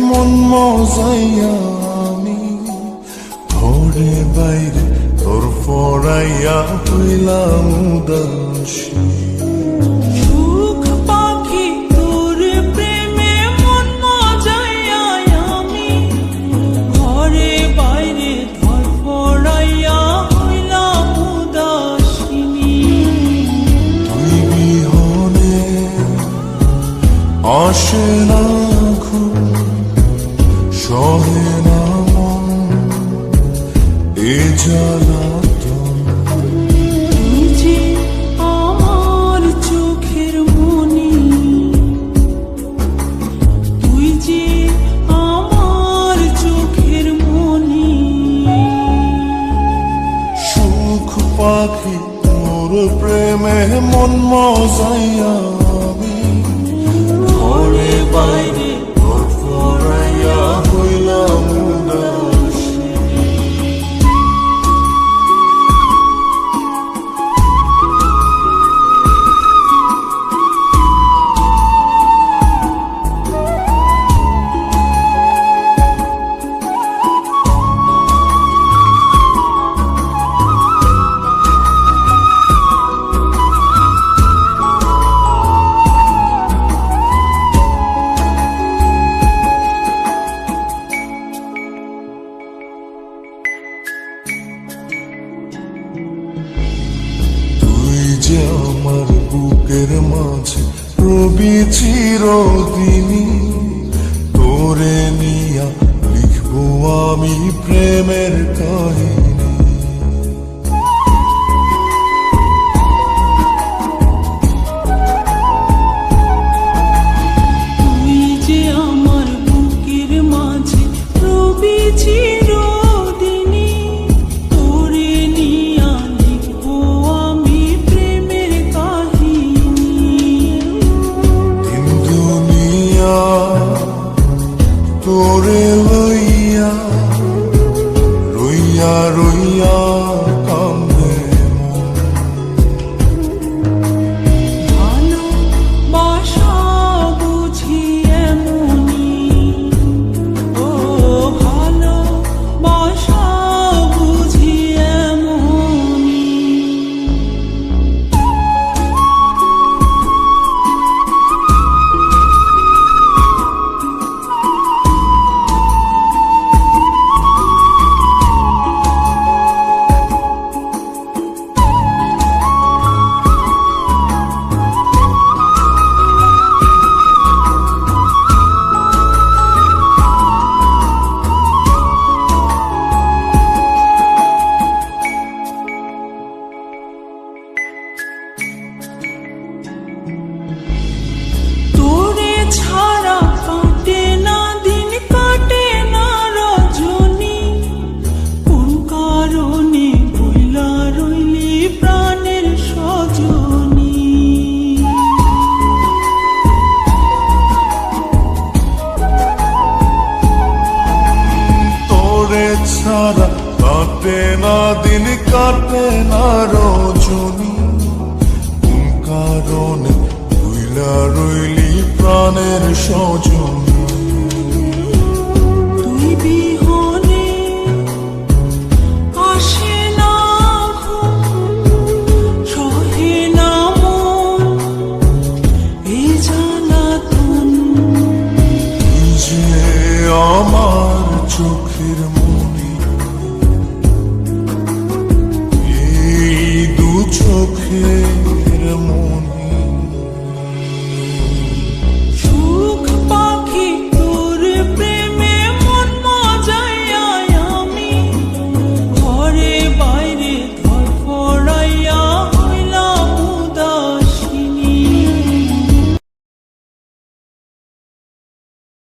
মন মজাইয়া আমি ঘরে বাইরে তোর ফরাইয়া হইলাম উদাসী। সুখ পাখি তোর প্রেমে মন মজাইয়া আমি ঘরে বাইরে ধর ফরাইয়া হইলাম উদাসিনী। তুই বিহনে আসে না ঘুম, সহে না মন এ জ্বালাতন। তুই যে আমার চোখের মনি, তুই যে আমার চোখের মনি। সুখ পাখি তোর প্রেমে মন মজাইয়া আমি ঘরে বাইরে তোর ফরাইয়া হইলাম উদাসী। যে আমার বুকের মাঝে রবি চিরদিনই, তোরে নিয়া লিখবো আমি প্রেমের কাহিনী। তুই যে আমার বুকের মাঝে রবি চিরদিনই, তোরে নিয়া লিখবো আমি প্রেমের কাহিনী। দিন দুনিয়া তোরে লইয়া রইয়া রইয়া কান্দে মন। ভালোবাসা বুঝি এমনি, ও ভালোবাসা বুঝি এমনি। তোরে ছাড়া কাটে না দিন, কাটে না রজনী। কোন কারণে বইলা রইলি প্রাণের সজনী। তোরে ছাড়া কাটে না দিন, কাটে না রজনী। কোন কারণে ভুইলা রইলি প্রাণের সজন।